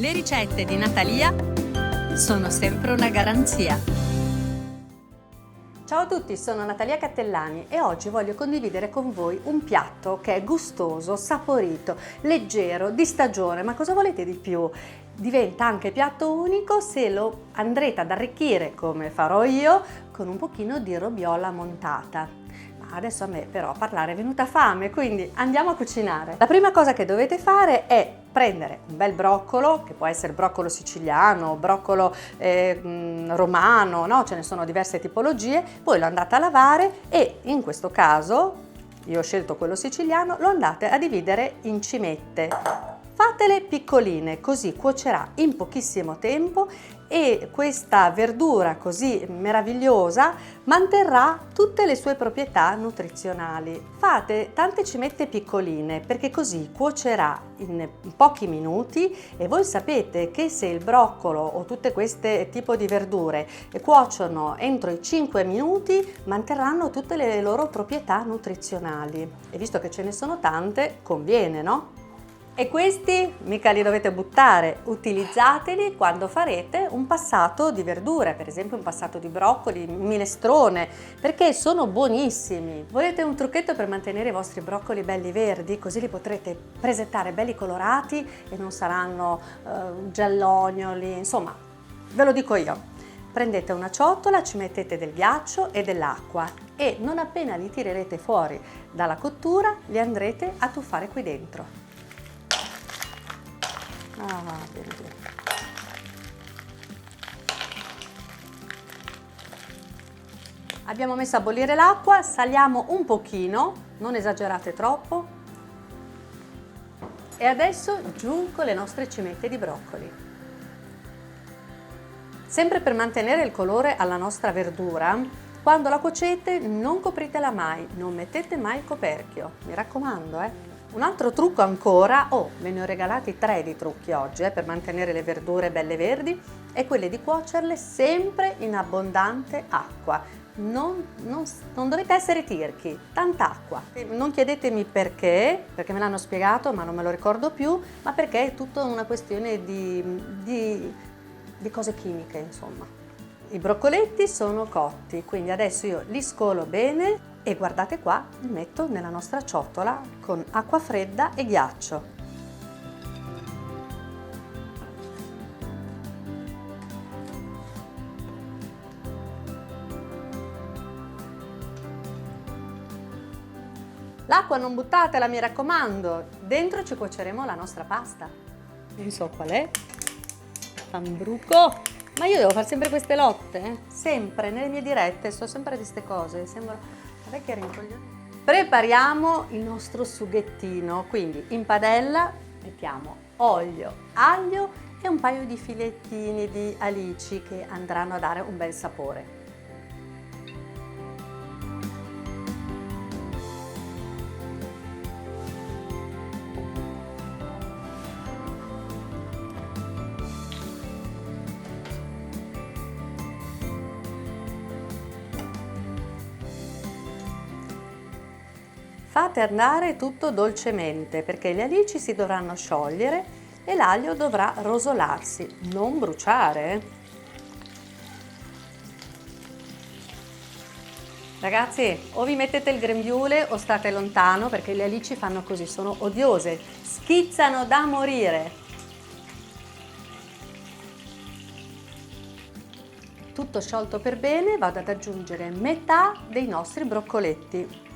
Le ricette di Natalia sono sempre una garanzia. Ciao a tutti, sono Natalia Cattellani e oggi voglio condividere con voi un piatto che è gustoso, saporito, leggero, di stagione, ma cosa volete di più? Diventa anche piatto unico se lo andrete ad arricchire, come farò io, con un pochino di robiola montata. Ma adesso a me però a parlare è venuta fame, quindi andiamo a cucinare. La prima cosa che dovete fare è prendere un bel broccolo, che può essere broccolo siciliano, broccolo romano, no? Ce ne sono diverse tipologie, poi lo andate a lavare e in questo caso, io ho scelto quello siciliano, lo andate a dividere in cimette. Fatele piccoline, così cuocerà in pochissimo tempo e questa verdura così meravigliosa manterrà tutte le sue proprietà nutrizionali. Fate tante cimette piccoline perché così cuocerà in pochi minuti e voi sapete che se il broccolo o tutte queste tipo di verdure cuociono entro i 5 minuti manterranno tutte le loro proprietà nutrizionali e visto che ce ne sono tante conviene, no? E questi mica li dovete buttare, utilizzateli quando farete un passato di verdure, per esempio un passato di broccoli, minestrone, perché sono buonissimi. Volete un trucchetto per mantenere i vostri broccoli belli verdi? Così li potrete presentare belli colorati e non saranno giallognoli, insomma, ve lo dico io. Prendete una ciotola, ci mettete del ghiaccio e dell'acqua e non appena li tirerete fuori dalla cottura li andrete a tuffare qui dentro. Bene, bene. Abbiamo messo a bollire l'acqua, saliamo un pochino, non esagerate troppo e adesso giù con le nostre cimette di broccoli. Sempre per mantenere il colore alla nostra verdura, quando la cuocete non copritela mai, non mettete mai il coperchio, mi raccomando. Un altro trucco ancora, ve ne ho regalati 3 di trucchi oggi per mantenere le verdure belle verdi, è quello di cuocerle sempre in abbondante acqua. Non dovete essere tirchi, tanta acqua. Non chiedetemi perché me l'hanno spiegato ma non me lo ricordo più, ma perché è tutta una questione di cose chimiche, insomma. I broccoletti sono cotti, quindi adesso io li scolo bene e guardate qua, li metto nella nostra ciotola con acqua fredda e ghiaccio. L'acqua non buttatela, mi raccomando, dentro ci cuoceremo la nostra pasta. Non so qual è, Fambruco, ma io devo fare sempre queste lotte, sempre nelle mie dirette, so sempre di queste cose, sembra... Che rincoglione. Prepariamo il nostro sughettino, quindi in padella mettiamo olio, aglio e un paio di filettini di alici che andranno a dare un bel sapore. Fate andare tutto dolcemente perché gli alici si dovranno sciogliere e l'aglio dovrà rosolarsi, non bruciare. Ragazzi, o vi mettete il grembiule o state lontano perché le alici fanno così, sono odiose, schizzano da morire. Tutto sciolto per bene, vado ad aggiungere metà dei nostri broccoletti.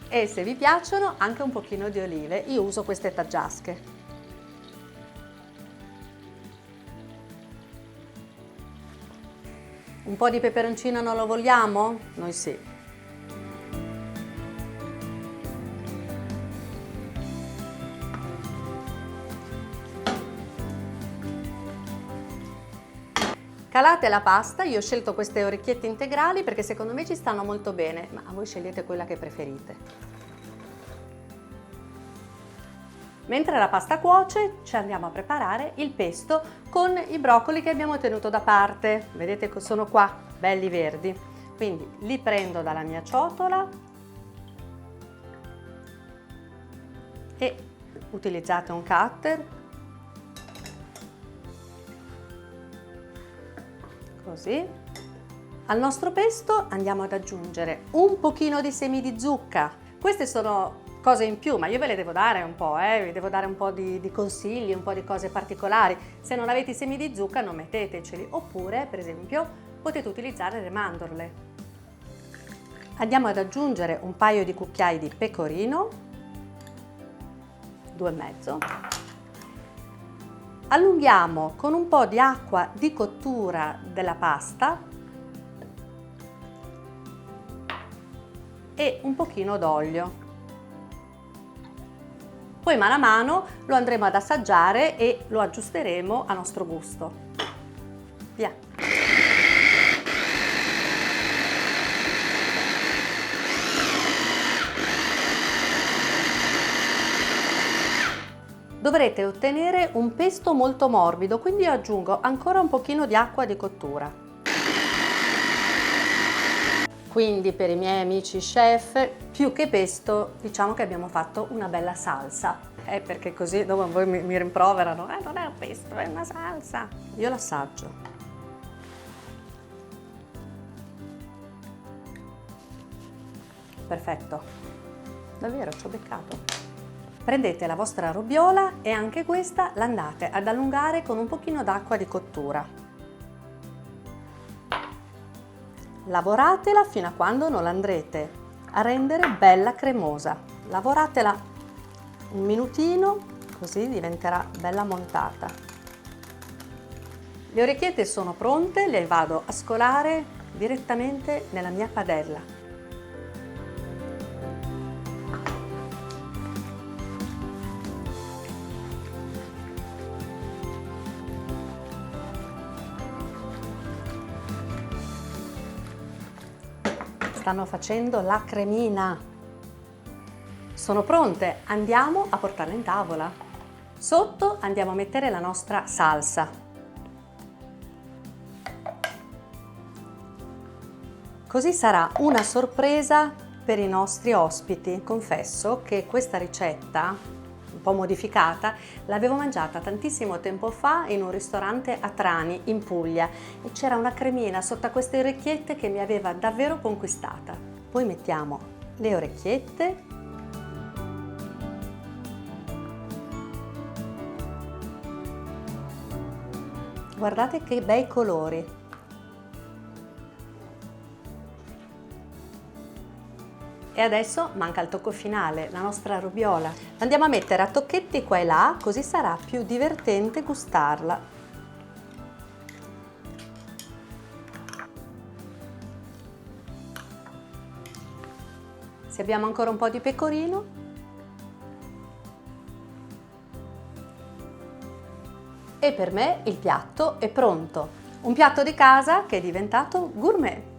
E se vi piacciono anche un pochino di olive, io uso queste taggiasche. Un po' di peperoncino non lo vogliamo? Noi sì. Calate la pasta, io ho scelto queste orecchiette integrali perché secondo me ci stanno molto bene, ma voi scegliete quella che preferite. Mentre la pasta cuoce ci andiamo a preparare il pesto con i broccoli che abbiamo tenuto da parte. Vedete che sono qua, belli verdi. Quindi li prendo dalla mia ciotola e utilizzate un cutter, così. Al nostro pesto andiamo ad aggiungere un pochino di semi di zucca. Queste sono cose in più, ma io ve le devo dare un po', vi devo dare un po' di consigli, un po' di cose particolari. Se non avete i semi di zucca non metteteceli, oppure per esempio potete utilizzare le mandorle. Andiamo ad aggiungere un paio di cucchiai di pecorino, 2,5. Allunghiamo con un po' di acqua di cottura della pasta e un pochino d'olio. Poi mano a mano lo andremo ad assaggiare e lo aggiusteremo a nostro gusto. Via! Dovrete ottenere un pesto molto morbido, quindi io aggiungo ancora un pochino di acqua di cottura. Quindi per i miei amici chef, più che pesto, diciamo che abbiamo fatto una bella salsa. Perché così dopo voi mi rimproverano, non è un pesto, è una salsa. Io l'assaggio. Perfetto, davvero ci ho beccato. Prendete la vostra robiola e anche questa l'andate ad allungare con un pochino d'acqua di cottura. Lavoratela fino a quando non l'andrete a rendere bella cremosa. Lavoratela un minutino, così diventerà bella montata. Le orecchiette sono pronte, le vado a scolare direttamente nella mia padella. Stanno facendo la cremina. Sono pronte, andiamo a portarle in tavola. Sotto andiamo a mettere la nostra salsa. Così sarà una sorpresa per i nostri ospiti. Confesso che questa ricetta, un po' modificata, l'avevo mangiata tantissimo tempo fa in un ristorante a Trani, in Puglia, e c'era una cremina sotto a queste orecchiette che mi aveva davvero conquistata. Poi mettiamo le orecchiette. Guardate che bei colori. E adesso manca il tocco finale, la nostra robiola. Andiamo a mettere a tocchetti qua e là, così sarà più divertente gustarla. Se abbiamo ancora un po' di pecorino. E per me il piatto è pronto. Un piatto di casa che è diventato gourmet.